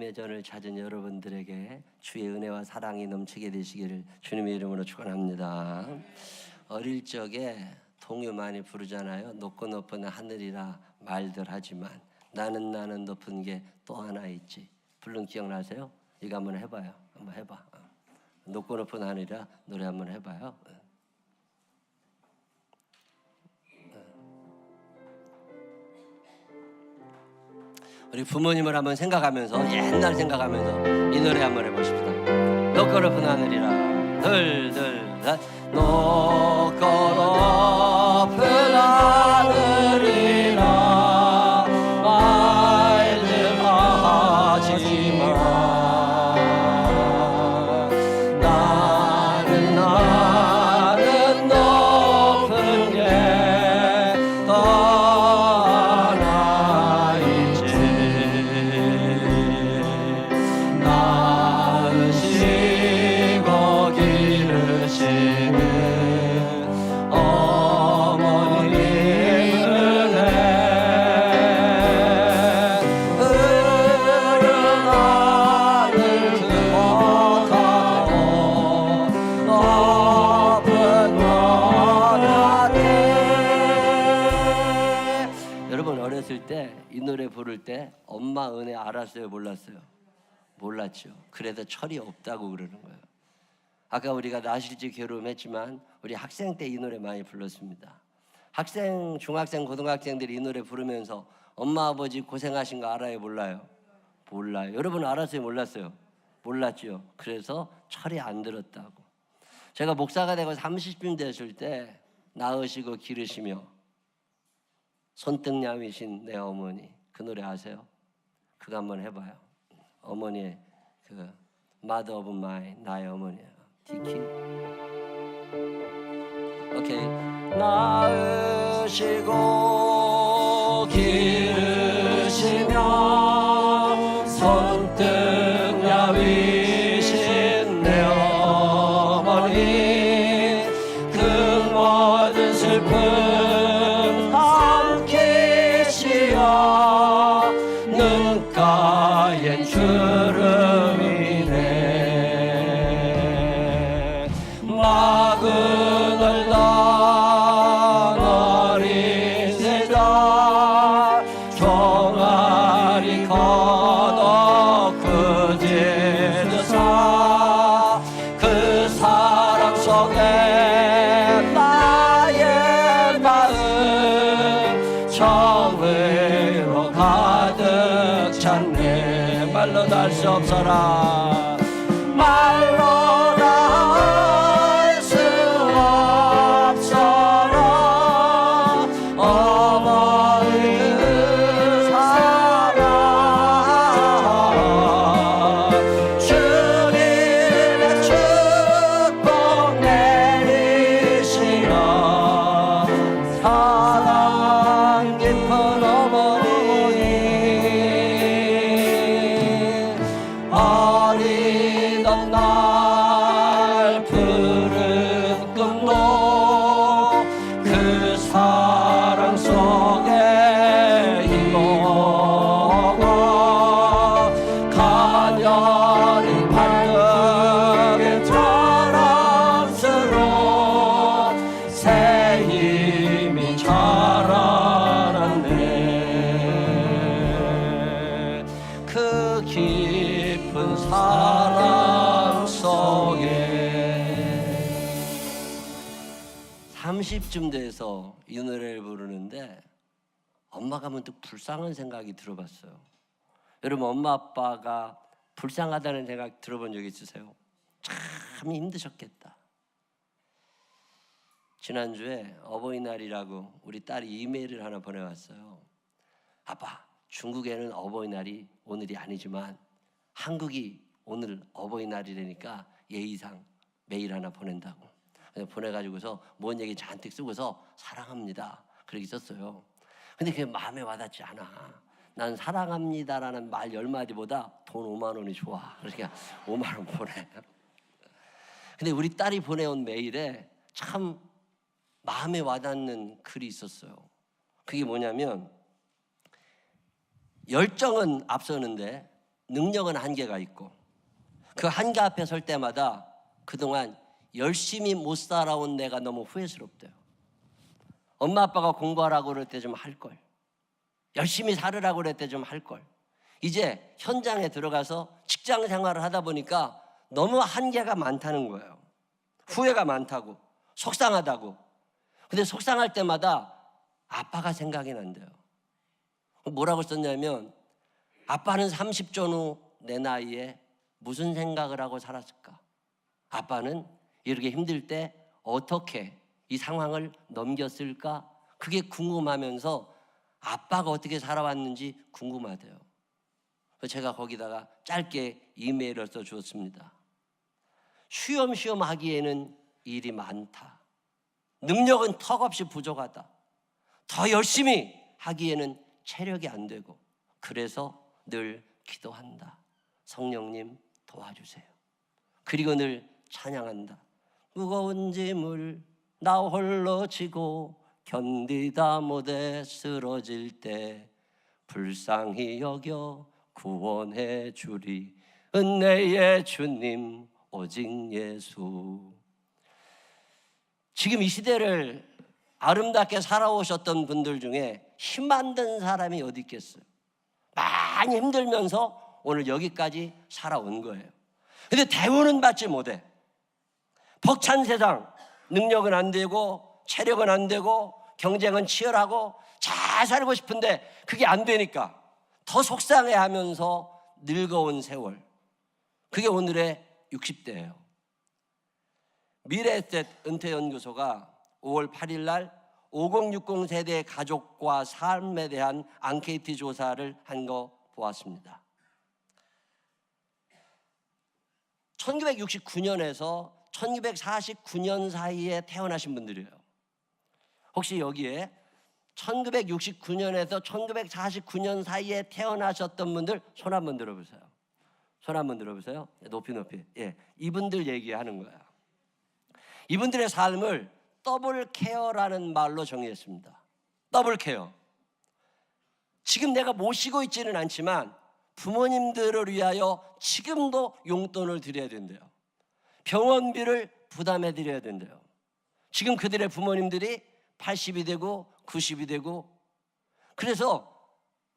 하나님의 전을 찾은 여러분들에게 주의 은혜와 사랑이 넘치게 되시기를 주님의 이름으로 축원합니다. 어릴 적에 동요 많이 부르잖아요. 높고 높은 하늘이라 말들 하지만 나는 높은 게 또 하나 있지. 부른 기억나세요? 이거 한번 해봐요. 한번 해봐. 높고 높은 하늘이라 노래 한번 해봐요. 우리 부모님을 한번 생각하면서 옛날 생각하면서 이 노래 한번 해보십시다. 높고 높은 하늘이라 둘셋 높고 높은 하늘이라 말들 하지마 나는 높은 게더 이 노래 부를 때 엄마 은혜 알았어요? 몰랐어요? 몰랐죠. 그래서 철이 없다고 그러는 거예요. 아까 우리가 나실제 결혼했지만 우리 학생 때 이 노래 많이 불렀습니다. 학생, 중학생, 고등학생들이 이 노래 부르면서 엄마 아버지 고생하신 거 알아요? 몰라요? 몰라요. 여러분 알았어요? 몰랐어요? 몰랐죠. 그래서 철이 안 들었다고. 제가 목사가 되고 30쯤 됐을 때 낳으시고 기르시며 손등냠이신 내 어머니 그 노래 아세요? 그거 한번 해봐요. 어머니의 그 Mother of Mine 나의 어머니예요. 디키. 오케이. 낳으시고 기르시며 손등냠이신 내 어머니 그 모든 슬픔 눈가엔 주름이네 막은 얼던 어린 세자 종아리 걷어 그 제사 그 사랑 속에 나의 마음 정의로 가득 찬네 말로 다 할 수 없어라 말로 다 할 수 없어라 어머니 그 사랑 주님의 축복 내리시라 사랑 깊은 어머니 어리던 날 푸른 꿈도 그 사랑 속에 이모가 가녀린 발등에 자랑스러운 새 힘이 자라났네 그 깊은 사랑 속에 30쯤 돼서 이 노래를 부르는데 엄마가 문득 불쌍한 생각이 들어봤어요. 여러분 엄마 아빠가 불쌍하다는 생각 들어본 적 있으세요? 참 힘드셨겠다. 지난주에 어버이날이라고 우리 딸이 이메일을 하나 보내왔어요. 아빠 중국에는 어버이날이 오늘이 아니지만 한국이 오늘 어버이날이라니까 예의상 메일 하나 보낸다고. 보내가지고서 뭔 얘기 잔뜩 쓰고서 사랑합니다 그렇게 썼어요. 근데 그게 마음에 와닿지 않아. 난 사랑합니다라는 말 10마디보다 돈 5만 원이 좋아. 그러니까 5만 원 보내. 근데 우리 딸이 보내온 메일에 참 마음에 와닿는 글이 있었어요. 그게 뭐냐면 열정은 앞서는데 능력은 한계가 있고 그 한계 앞에 설 때마다 그동안 열심히 못 살아온 내가 너무 후회스럽대요. 엄마 아빠가 공부하라고 그럴 때 좀 할걸, 열심히 살으라고 그럴 때 좀 할걸. 이제 현장에 들어가서 직장 생활을 하다 보니까 너무 한계가 많다는 거예요. 후회가 많다고, 속상하다고. 근데 속상할 때마다 아빠가 생각이 난대요. 뭐라고 썼냐면, 아빠는 30전 후 내 나이에 무슨 생각을 하고 살았을까? 아빠는 이렇게 힘들 때 어떻게 이 상황을 넘겼을까? 그게 궁금하면서 아빠가 어떻게 살아왔는지 궁금하대요. 제가 거기다가 짧게 이메일을 써주었습니다. 쉬엄쉬엄 하기에는 일이 많다. 능력은 턱없이 부족하다. 더 열심히 하기에는 체력이 안 되고, 그래서 늘 기도한다. 성령님 도와주세요. 그리고 늘 찬양한다. 무거운 짐을 나 홀로 지고 견디다 못해 쓰러질 때 불쌍히 여겨 구원해 주리 은혜의 주님 오직 예수. 지금 이 시대를 아름답게 살아오셨던 분들 중에 힘 안 든 사람이 어디 있겠어요? 많이 힘들면서 오늘 여기까지 살아온 거예요. 근데 대우는 받지 못해. 벅찬 세상, 능력은 안 되고 체력은 안 되고 경쟁은 치열하고 잘 살고 싶은데 그게 안 되니까 더 속상해하면서 늙어온 세월. 그게 오늘의 60대예요. 미래에셋 은퇴연구소가 5월 8일 날 5060 세대의 가족과 삶에 대한 앙케이트 조사를 한 거 보았습니다. 1969년에서 1949년 사이에 태어나신 분들이에요. 혹시 여기에 1969년에서 1949년 사이에 태어나셨던 분들 손 한번 들어보세요. 손 한번 들어보세요. 높이. 예, 이분들 얘기하는 거야. 이분들의 삶을 더블 케어라는 말로 정의했습니다. 더블 케어. 지금 내가 모시고 있지는 않지만 부모님들을 위하여 지금도 용돈을 드려야 된대요. 병원비를 부담해 드려야 된대요. 지금 그들의 부모님들이 80이 되고 90이 되고, 그래서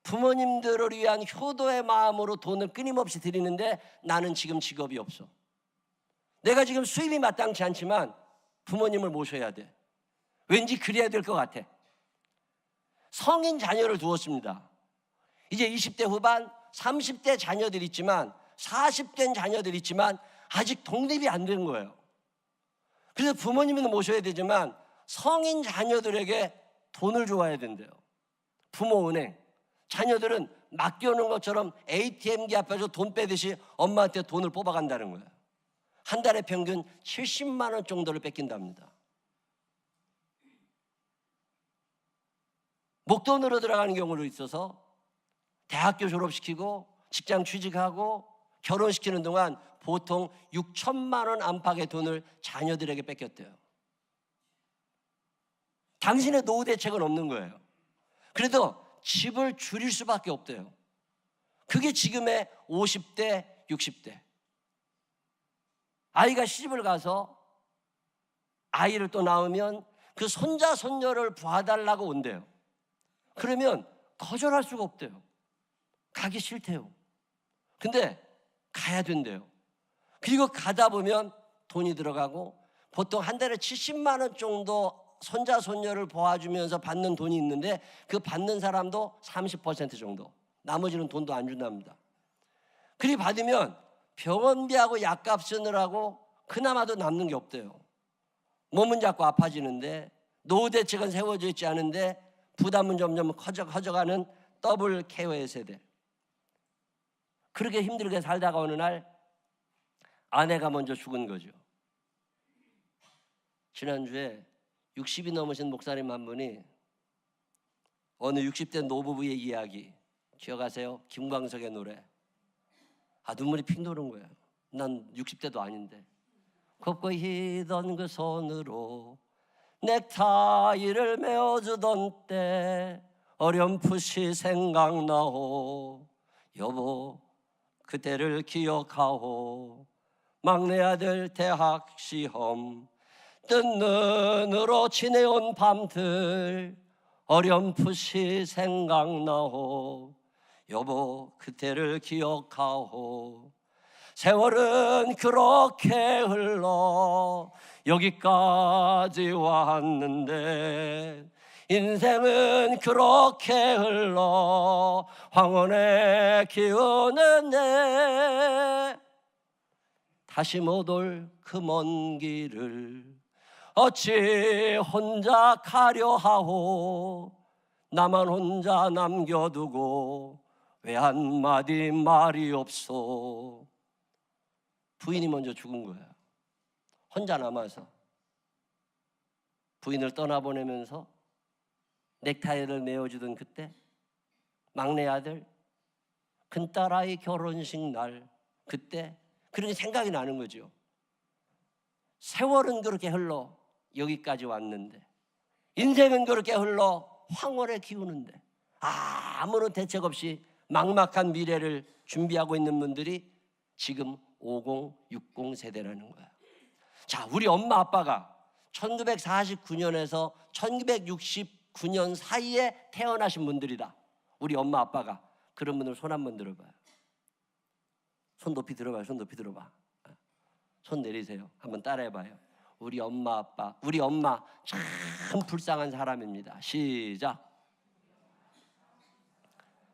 부모님들을 위한 효도의 마음으로 돈을 끊임없이 드리는데 나는 지금 직업이 없어. 내가 지금 수입이 마땅치 않지만 부모님을 모셔야 돼. 왠지 그래야 될 것 같아. 성인 자녀를 두었습니다. 이제 20대 후반, 30대 자녀들 있지만 40대 자녀들 있지만 아직 독립이 안 된 거예요. 그래서 부모님은 모셔야 되지만 성인 자녀들에게 돈을 줘야 된대요. 부모 은행. 자녀들은 맡겨놓은 것처럼 ATM기 앞에서 돈 빼듯이 엄마한테 돈을 뽑아간다는 거예요. 한 달에 평균 70만 원 정도를 뺏긴답니다. 목돈으로 들어가는 경우도 있어서 대학교 졸업시키고 직장 취직하고 결혼시키는 동안 보통 6천만 원 안팎의 돈을 자녀들에게 뺏겼대요. 당신의 노후 대책은 없는 거예요. 그래도 집을 줄일 수밖에 없대요. 그게 지금의 50대, 60대. 아이가 시집을 가서 아이를 또 낳으면 그 손자, 손녀를 봐달라고 온대요. 그러면 거절할 수가 없대요. 가기 싫대요. 근데 가야 된대요. 그리고 가다 보면 돈이 들어가고 보통 한 달에 70만 원 정도 손자, 손녀를 보아주면서 받는 돈이 있는데 그 받는 사람도 30% 정도, 나머지는 돈도 안 준답니다. 그리 받으면 병원비하고 약값 쓰느라고 그나마도 남는 게 없대요. 몸은 자꾸 아파지는데 노후 대책은 세워져 있지 않은데 부담은 점점 커져가는 더블 케어의 세대. 그렇게 힘들게 살다가 어느 날 아내가 먼저 죽은 거죠. 지난주에 60이 넘으신 목사님 한 분이 어느 60대 노부부의 이야기 기억하세요? 김광석의 노래. 눈물이 핑 도는 거예요. 난 60대도 아닌데. 곱고 희던 그 손으로 넥타이를 메어주던 때 어렴풋이 생각나오. 여보 그때를 기억하오. 막내 아들 대학 시험 뜬 눈으로 지내온 밤들 어렴풋이 생각나오. 여보 그때를 기억하오. 세월은 그렇게 흘러 여기까지 왔는데 인생은 그렇게 흘러 황혼에 기우는데 다시 못 올 그 먼 길을 어찌 혼자 가려 하오. 나만 혼자 남겨두고 왜 한마디 말이 없소. 부인이 먼저 죽은 거예요. 혼자 남아서 부인을 떠나보내면서 넥타이를 메어주던 그때 막내 아들 큰딸아이 결혼식 날 그때 그렇게 생각이 나는 거죠. 세월은 그렇게 흘러 여기까지 왔는데 인생은 그렇게 흘러 황홀에 기우는데 아무런 대책 없이 막막한 미래를 준비하고 있는 분들이 지금 50, 60 세대라는 거야. 자, 우리 엄마 아빠가 1949년에서 1969년 사이에 태어나신 분들이다. 우리 엄마 아빠가. 그런 분들 손 한번 들어봐요. 손 높이 들어봐요. 손 높이 들어봐. 손 내리세요. 한번 따라해봐요. 우리 엄마 아빠, 우리 엄마 참 불쌍한 사람입니다. 시작.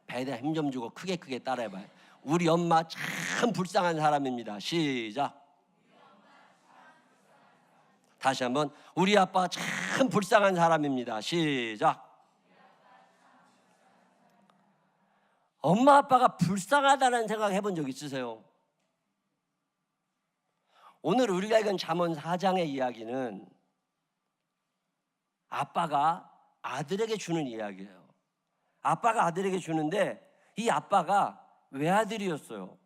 배에다 힘 좀 주고 크게 따라해봐요. 우리 엄마 참 불쌍한 사람입니다. 시작. 다시 한번. 우리 아빠 참 불쌍한 사람입니다. 시작. 엄마 아빠가 불쌍하다는 생각 해본 적 있으세요? 오늘 우리가 읽은 잠언 4장의 이야기는 아빠가 아들에게 주는 이야기예요. 아빠가 아들에게 주는데 이 아빠가 외아들이었어요.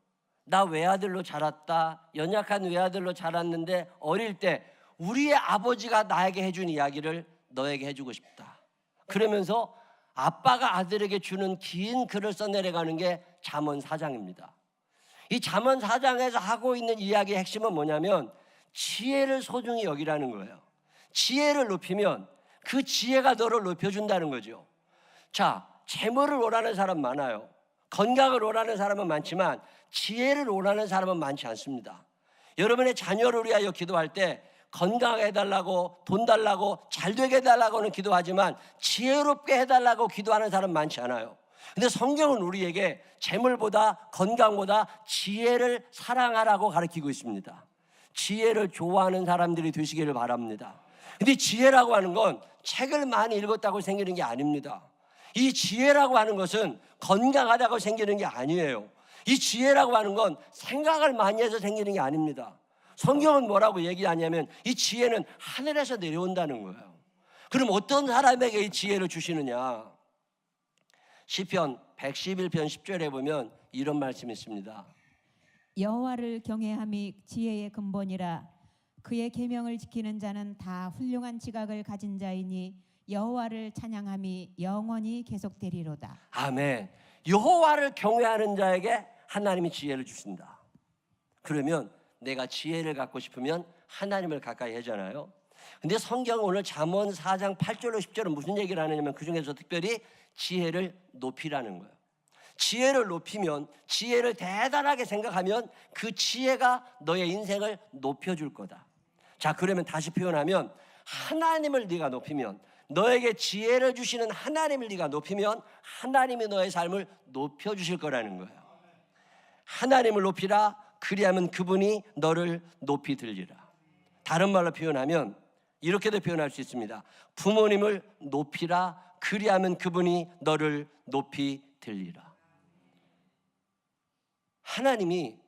나 외아들로 자랐다. 연약한 외아들로 자랐는데 어릴 때 우리의 아버지가 나에게 해준 이야기를 너에게 해주고 싶다. 그러면서 아빠가 아들에게 주는 긴 글을 써내려가는 게 잠언 4장입니다. 이 잠언 4장에서 하고 있는 이야기의 핵심은 뭐냐면 지혜를 소중히 여기라는 거예요. 지혜를 높이면 그 지혜가 너를 높여준다는 거죠. 자, 재물을 원하는 사람 많아요. 건강을 원하는 사람은 많지만 지혜를 원하는 사람은 많지 않습니다. 여러분의 자녀를 위하여 기도할 때 건강하게 해달라고, 돈 달라고, 잘 되게 해달라고는 기도하지만 지혜롭게 해달라고 기도하는 사람 많지 않아요. 근데 성경은 우리에게 재물보다 건강보다 지혜를 사랑하라고 가르치고 있습니다. 지혜를 좋아하는 사람들이 되시기를 바랍니다. 근데 지혜라고 하는 건 책을 많이 읽었다고 생기는 게 아닙니다. 이 지혜라고 하는 것은 건강하다고 생기는 게 아니에요. 이 지혜라고 하는 건 생각을 많이 해서 생기는 게 아닙니다. 성경은 뭐라고 얘기하냐면 이 지혜는 하늘에서 내려온다는 거예요. 그럼 어떤 사람에게 이 지혜를 주시느냐? 시편 111편 10절에 보면 이런 말씀이 있습니다. 여호와를 경외함이 지혜의 근본이라. 그의 계명을 지키는 자는 다 훌륭한 지각을 가진 자이니 여호와를 찬양함이 영원히 계속되리로다. 아멘. 여호와를 경외하는 자에게 하나님이 지혜를 주신다. 그러면 내가 지혜를 갖고 싶으면 하나님을 가까이 하잖아요. 근데 성경은 오늘 잠언 4장 8절로 10절은 무슨 얘기를 하느냐면 그중에서 특별히 지혜를 높이라는 거예요. 지혜를 높이면, 지혜를 대단하게 생각하면 그 지혜가 너의 인생을 높여줄 거다. 자, 그러면 다시 표현하면 하나님을 네가 높이면, 너에게 지혜를 주시는 하나님을 네가 높이면 하나님이 너의 삶을 높여주실 거라는 거예요. 하나님을 높이라. 그리하면 그분이 너를 높이 들리라. 다른 말로 표현하면 이렇게도 표현할 수 있습니다. 부모님을 높이라. 그리하면 그분이 너를 높이 들리라. 하나님이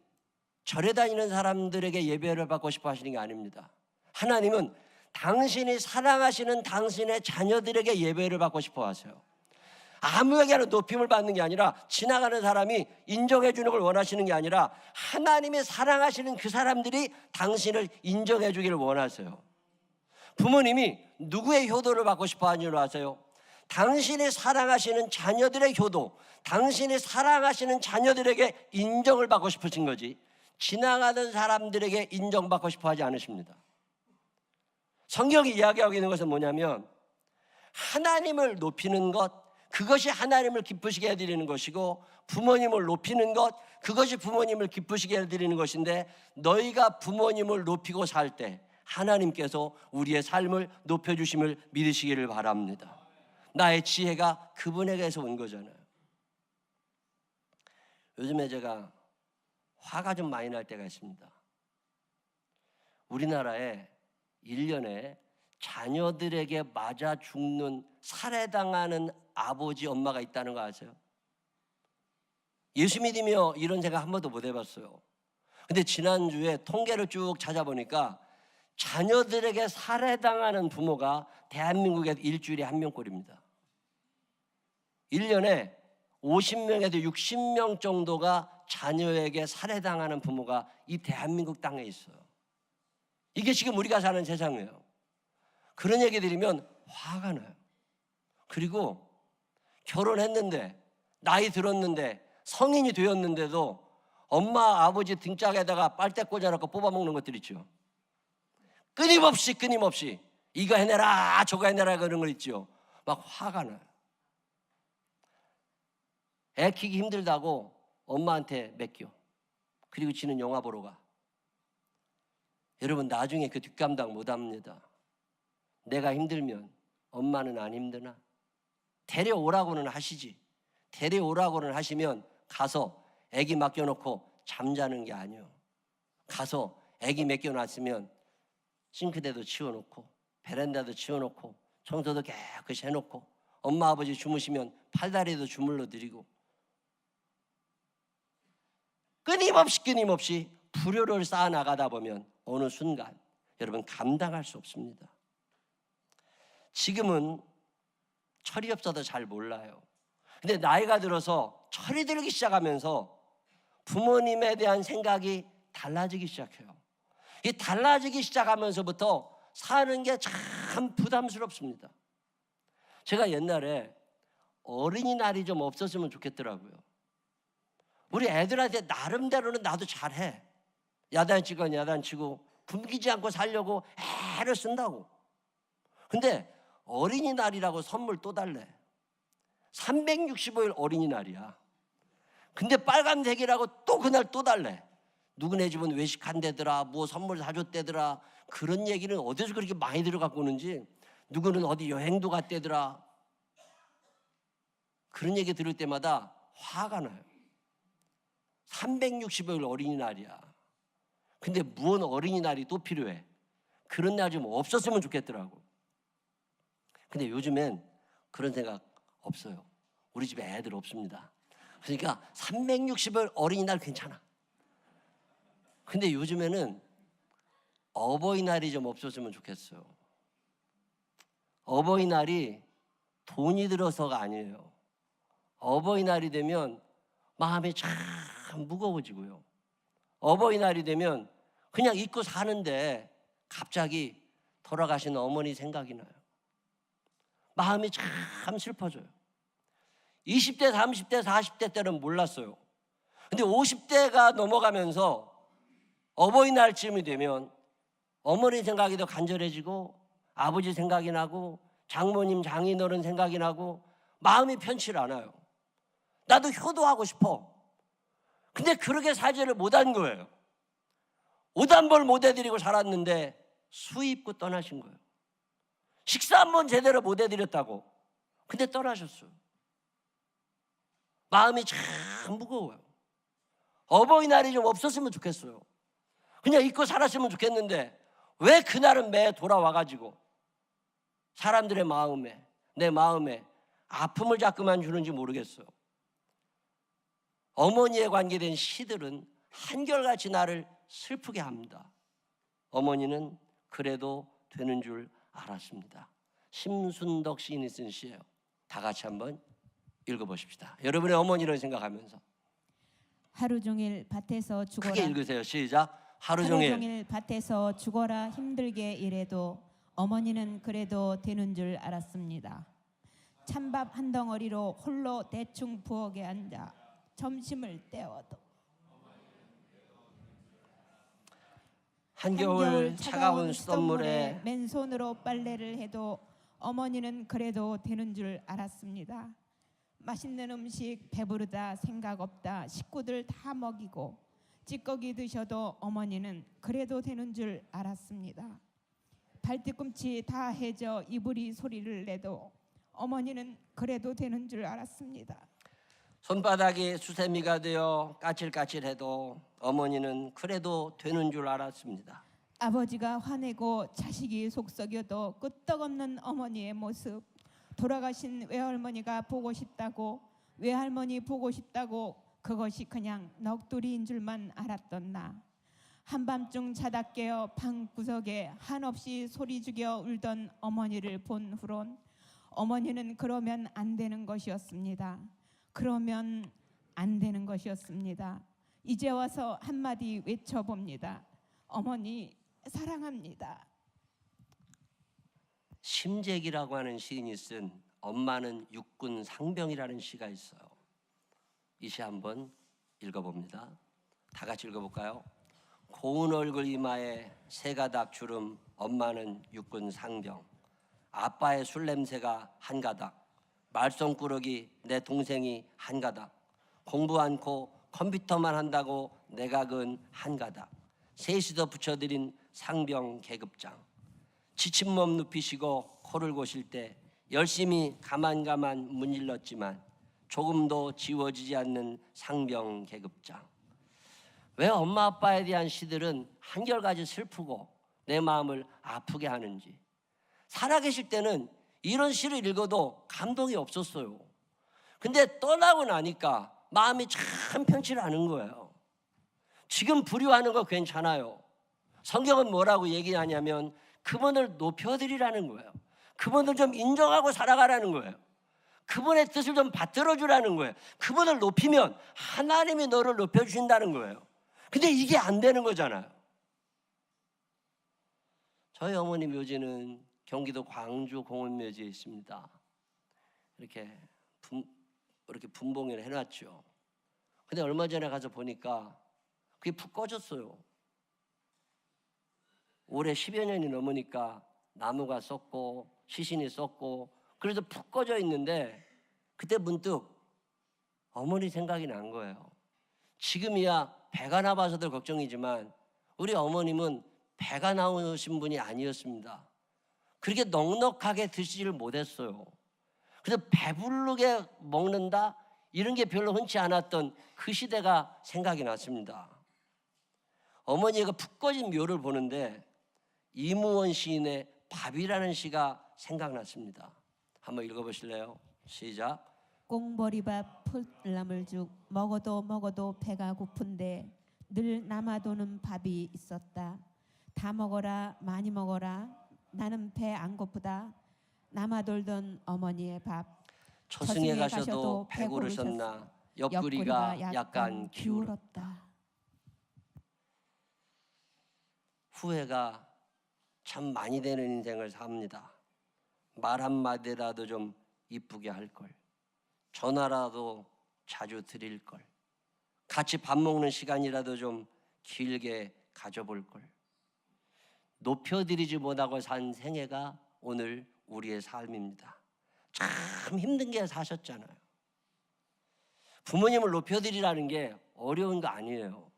절에 다니는 사람들에게 예배를 받고 싶어 하시는 게 아닙니다. 하나님은 당신이 사랑하시는 당신의 자녀들에게 예배를 받고 싶어 하세요. 아무에게나 높임을 받는 게 아니라 지나가는 사람이 인정해 주는 걸 원하시는 게 아니라 하나님이 사랑하시는 그 사람들이 당신을 인정해 주기를 원하세요. 부모님이 누구의 효도를 받고 싶어 하는 줄 아세요? 당신이 사랑하시는 자녀들의 효도, 당신이 사랑하시는 자녀들에게 인정을 받고 싶으신 거지 지나가는 사람들에게 인정받고 싶어 하지 않으십니다. 성경이 이야기하고 있는 것은 뭐냐면 하나님을 높이는 것, 그것이 하나님을 기쁘시게 해드리는 것이고 부모님을 높이는 것, 그것이 부모님을 기쁘시게 해드리는 것인데 너희가 부모님을 높이고 살 때 하나님께서 우리의 삶을 높여주심을 믿으시기를 바랍니다. 나의 지혜가 그분에게서 온 거잖아요. 요즘에 제가 화가 좀 많이 날 때가 있습니다. 우리나라에 1년에 자녀들에게 맞아 죽는, 살해당하는 아버지 엄마가 있다는 거 아세요? 예수 믿으며 이런 생각 한 번도 못 해봤어요. 근데 지난주에 통계를 쭉 찾아보니까 자녀들에게 살해당하는 부모가 대한민국에 일주일에 1명꼴입니다. 1년에 50명에서 60명 정도가 자녀에게 살해당하는 부모가 이 대한민국 땅에 있어요. 이게 지금 우리가 사는 세상이에요. 그런 얘기 들으면 화가 나요. 그리고 결혼했는데, 나이 들었는데, 성인이 되었는데도 엄마 아버지 등짝에다가 빨대 꽂아놓고 뽑아먹는 것들 있죠. 끊임없이 이거 해내라 저거 해내라 그런 거 있죠. 막 화가 나요. 애 키기 힘들다고 엄마한테 맡겨. 그리고 지는 영화 보러 가. 여러분 나중에 그 뒷감당 못합니다. 내가 힘들면 엄마는 안 힘드나? 데려오라고는 하시지. 데려오라고는 하시면 가서 애기 맡겨놓고 잠자는 게 아니에요. 가서 애기 맡겨놨으면 싱크대도 치워놓고 베란다도 치워놓고 청소도 깨끗이 해놓고 엄마 아버지 주무시면 팔다리도 주물러 드리고 끊임없이 불효를 쌓아나가다 보면 어느 순간 여러분 감당할 수 없습니다. 지금은 철이 없어도 잘 몰라요. 근데 나이가 들어서 철이 들기 시작하면서 부모님에 대한 생각이 달라지기 시작해요. 이 달라지기 시작하면서부터 사는 게 참 부담스럽습니다. 제가 옛날에 어린이날이 좀 없었으면 좋겠더라고요. 우리 애들한테 나름대로는 나도 잘해. 야단치건 야단치고 굶기지 않고 살려고 애를 쓴다고. 근데 어린이날이라고 선물 또 달래. 365일 어린이날이야. 근데 빨간색이라고 또 그날 또 달래. 누구네 집은 외식한대더라, 뭐 선물 사줬대더라. 그런 얘기는 어디서 그렇게 많이 들어갖고 오는지, 누구는 어디 여행도 갔대더라. 그런 얘기 들을 때마다 화가 나요. 365일 어린이날이야. 근데 무슨 어린이날이 또 필요해? 그런 날 좀 없었으면 좋겠더라고. 근데 요즘엔 그런 생각 없어요. 우리 집에 애들 없습니다. 그러니까 360일 어린이날 괜찮아. 근데 요즘에는 어버이날이 좀 없었으면 좋겠어요. 어버이날이 돈이 들어서가 아니에요. 어버이날이 되면 마음이 참 무거워지고요. 어버이날이 되면 그냥 잊고 사는데 갑자기 돌아가신 어머니 생각이 나요. 마음이 참 슬퍼져요. 20대, 30대, 40대 때는 몰랐어요. 근데 50대가 넘어가면서 어버이날쯤이 되면 어머니 생각이 더 간절해지고 아버지 생각이 나고 장모님, 장인어른 생각이 나고 마음이 편치 않아요. 나도 효도하고 싶어. 근데 그렇게 살지를 못한 거예요. 옷 한 벌 못 해드리고 살았는데 수입고 떠나신 거예요. 식사 한 번 제대로 못 해드렸다고. 근데 떠나셨어요. 마음이 참 무거워요. 어버이날이 좀 없었으면 좋겠어요. 그냥 잊고 살았으면 좋겠는데 왜 그날은 매 돌아와가지고 사람들의 마음에, 내 마음에 아픔을 자꾸만 주는지 모르겠어요. 어머니에 관계된 시들은 한결같이 나를 슬프게 합니다. 어머니는 그래도 되는 줄 알았습니다. 심순덕 시인이 쓴 시예요. 다 같이 한번 읽어보십시다. 여러분의 어머니를 생각하면서 하루 종일 밭에서 죽어라. 크게 읽으세요. 시작. 하루 종일 밭에서 죽어라 힘들게 일해도 어머니는 그래도 되는 줄 알았습니다. 찬밥 한 덩어리로 홀로 대충 부엌에 앉아 점심을 때워도 한겨울 차가운 수돗물에 맨손으로 빨래를 해도 어머니는 그래도 되는 줄 알았습니다. 맛있는 음식 배부르다 생각 없다 식구들 다 먹이고 찌꺼기 드셔도 어머니는 그래도 되는 줄 알았습니다. 발뒤꿈치 다 해져 이불이 소리를 내도 어머니는 그래도 되는 줄 알았습니다. 손바닥이 수세미가 되어 까칠까칠해도 어머니는 그래도 되는 줄 알았습니다. 아버지가 화내고 자식이 속썩여도 끄떡없는 어머니의 모습, 돌아가신 외할머니가 보고 싶다고, 외할머니 보고 싶다고 그것이 그냥 넋두리인 줄만 알았던 나. 한밤중 자다 깨어 방구석에 한없이 소리 죽여 울던 어머니를 본 후론 어머니는 그러면 안 되는 것이었습니다. 그러면 안 되는 것이었습니다. 이제 와서 한마디 외쳐봅니다. 어머니 사랑합니다. 심재기라고 하는 시인이 쓴 엄마는 육군 상병이라는 시가 있어요. 이 시 한번 읽어봅니다. 다 같이 읽어볼까요? 고운 얼굴 이마에 세 가닥 주름 엄마는 육군 상병 아빠의 술 냄새가 한 가닥 말썽꾸러기 내 동생이 한 가닥 공부 않고 컴퓨터만 한다고 내각은 한 가닥 셋이서 붙여드린 상병 계급장 지친 몸 눕히시고 코를 고실 때 열심히 가만 문질렀지만 조금도 지워지지 않는 상병 계급장. 왜 엄마 아빠에 대한 시들은 한결같이 슬프고 내 마음을 아프게 하는지. 살아계실 때는 이런 시를 읽어도 감동이 없었어요. 근데 떠나고 나니까 마음이 참 편치 않은 거예요. 지금 불효하는 거 괜찮아요. 성경은 뭐라고 얘기하냐면 그분을 높여드리라는 거예요. 그분을 좀 인정하고 살아가라는 거예요. 그분의 뜻을 좀 받들어주라는 거예요. 그분을 높이면 하나님이 너를 높여주신다는 거예요. 근데 이게 안 되는 거잖아요. 저희 어머니 묘지는 경기도 광주 공원묘지에 있습니다. 이렇게 분봉을 해놨죠. 근데 얼마 전에 가서 보니까 그게 푹 꺼졌어요. 올해 10여 년이 넘으니까 나무가 썩고 시신이 썩고 그래서 푹 꺼져 있는데 그때 문득 어머니 생각이 난 거예요. 지금이야 배가 나와서도 걱정이지만 우리 어머님은 배가 나오신 분이 아니었습니다. 그렇게 넉넉하게 드시지를 못했어요. 그래서 배부르게 먹는다 이런 게 별로 흔치 않았던 그 시대가 생각이 났습니다. 어머니가 푹 꺼진 묘를 보는데 이무원 시인의 밥이라는 시가 생각났습니다. 한번 읽어보실래요? 시작. 꽁보리밥 풀나물죽 먹어도 배가 고픈데 늘 남아도는 밥이 있었다. 다 먹어라 많이 먹어라 나는 배 안 고프다. 남아돌던 어머니의 밥. 초승에 가셔도 배 고르셨나 옆구리가 약간 기울었다. 후회가 참 많이 되는 인생을 삽니다. 말 한마디라도 좀 이쁘게 할 걸. 전화라도 자주 드릴 걸. 같이 밥 먹는 시간이라도 좀 길게 가져볼 걸. 높여드리지 못하고 산 생애가 오늘 우리의 삶입니다. 참 힘든 게 사셨잖아요. 부모님을 높여드리라는 게 어려운 거 아니에요.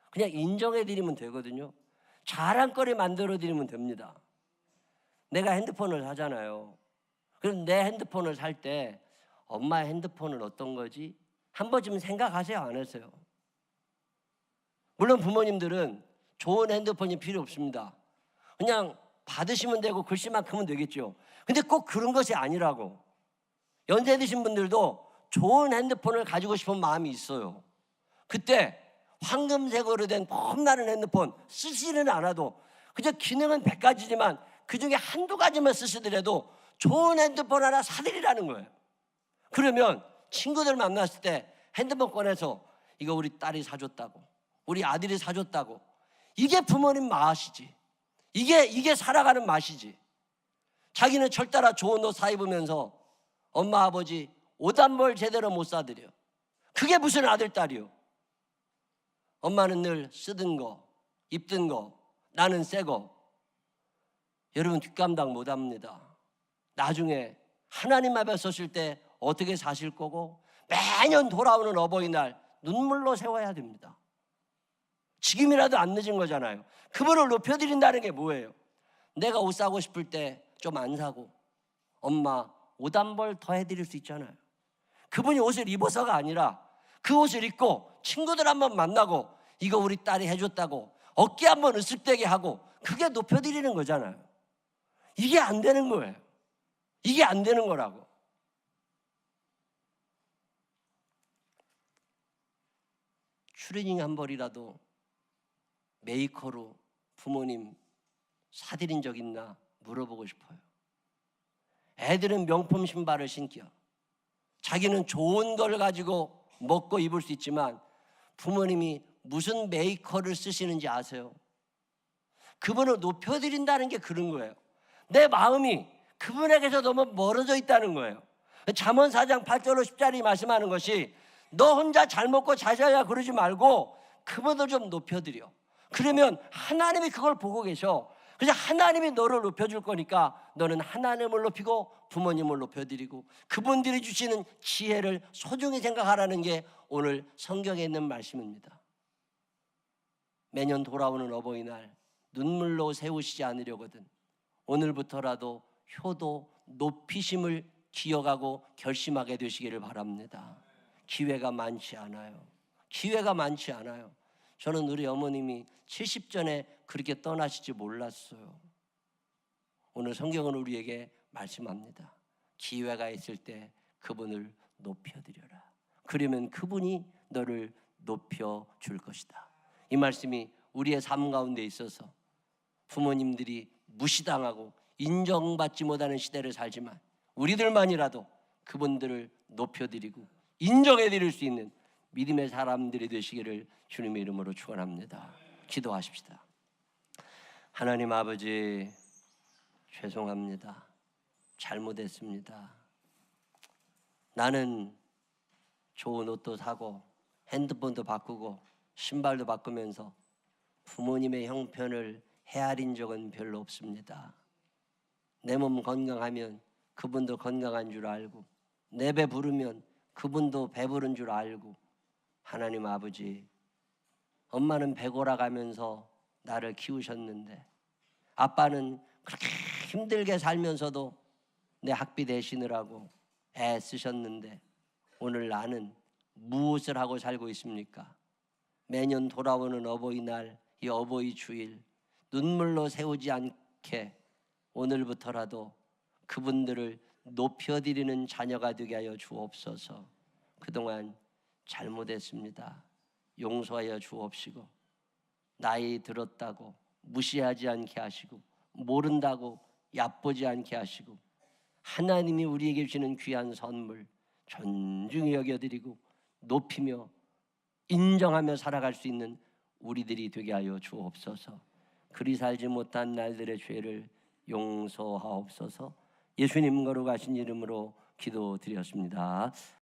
그냥 인정해드리면 되거든요. 자랑거리 만들어드리면 됩니다. 내가 핸드폰을 사잖아요. 그럼 내 핸드폰을 살 때 엄마의 핸드폰은 어떤 거지? 한 번쯤 생각하세요? 안 하세요? 물론 부모님들은 좋은 핸드폰이 필요 없습니다. 그냥 받으시면 되고 글씨만큼은 되겠죠. 근데 꼭 그런 것이 아니라고. 연세 드신 분들도 좋은 핸드폰을 가지고 싶은 마음이 있어요. 그때 황금색으로 된 폼나는 핸드폰 쓰지는 않아도 그저 기능은 100가지지만 그중에 한두 가지만 쓰시더라도 좋은 핸드폰 하나 사드리라는 거예요. 그러면 친구들 만났을 때 핸드폰 꺼내서 이거 우리 딸이 사줬다고 우리 아들이 사줬다고 이게 부모님 맛이지. 이게 살아가는 맛이지. 자기는 철따라 좋은 옷 사 입으면서 엄마 아버지 오단벌 제대로 못 사드려. 그게 무슨 아들 딸이요. 엄마는 늘 쓰던 거, 입던 거, 나는 새 거. 여러분 뒷감당 못합니다. 나중에 하나님 앞에 섰을 때 어떻게 사실 거고, 매년 돌아오는 어버이날 눈물로 세워야 됩니다. 지금이라도 안 늦은 거잖아요. 그분을 높여드린다는 게 뭐예요? 내가 옷 사고 싶을 때 좀 안 사고 엄마 옷 한 벌 더 해드릴 수 있잖아요. 그분이 옷을 입어서가 아니라 그 옷을 입고 친구들 한번 만나고 이거 우리 딸이 해줬다고 어깨 한번 으쓱대게 하고, 그게 높여드리는 거잖아요. 이게 안 되는 거예요. 이게 안 되는 거라고. 추리닝 한 벌이라도 메이커로 부모님 사드린 적 있나 물어보고 싶어요. 애들은 명품 신발을 신겨. 자기는 좋은 걸 가지고 먹고 입을 수 있지만 부모님이 무슨 메이커를 쓰시는지 아세요? 그분을 높여드린다는 게 그런 거예요. 내 마음이 그분에게서 너무 멀어져 있다는 거예요. 잠언 4장 8절로 10절이 말씀하는 것이, 너 혼자 잘 먹고 잘 살자 그러지 말고 그분을 좀 높여드려. 그러면 하나님이 그걸 보고 계셔. 그래서 하나님이 너를 높여줄 거니까 너는 하나님을 높이고 부모님을 높여드리고 그분들이 주시는 지혜를 소중히 생각하라는 게 오늘 성경에 있는 말씀입니다. 매년 돌아오는 어버이날 눈물로 세우시지 않으려거든 오늘부터라도 효도 높이심을 기억하고 결심하게 되시기를 바랍니다. 기회가 많지 않아요. 기회가 많지 않아요. 저는 우리 어머님이 70전에 그렇게 떠나실지 몰랐어요. 오늘 성경은 우리에게 말씀합니다. 기회가 있을 때 그분을 높여드려라. 그러면 그분이 너를 높여줄 것이다. 이 말씀이 우리의 삶 가운데 있어서 부모님들이 무시당하고 인정받지 못하는 시대를 살지만 우리들만이라도 그분들을 높여드리고 인정해드릴 수 있는 믿음의 사람들이 되시기를 주님의 이름으로 축원합니다. 기도하십시다. 하나님 아버지, 죄송합니다. 잘못했습니다. 나는 좋은 옷도 사고 핸드폰도 바꾸고 신발도 바꾸면서 부모님의 형편을 헤아린 적은 별로 없습니다. 내 몸 건강하면 그분도 건강한 줄 알고, 내 배 부르면 그분도 배부른 줄 알고, 하나님 아버지, 엄마는 배고라 가면서 나를 키우셨는데 아빠는 그렇게 힘들게 살면서도 내 학비 대시느라고 애쓰셨는데 오늘 나는 무엇을 하고 살고 있습니까? 매년 돌아오는 어버이날, 이 어버이 주일 눈물로 세우지 않게 오늘부터라도 그분들을 높여드리는 자녀가 되게 하여 주옵소서. 그동안 잘못했습니다. 용서하여 주옵시고, 나이 들었다고 무시하지 않게 하시고, 모른다고 얕보지 않게 하시고, 하나님이 우리에게 주시는 귀한 선물 존중히 여겨드리고 높이며 인정하며 살아갈 수 있는 우리들이 되게 하여 주옵소서. 그리 살지 못한 날들의 죄를 용서하옵소서. 예수님 거룩하신 이름으로 기도드렸습니다.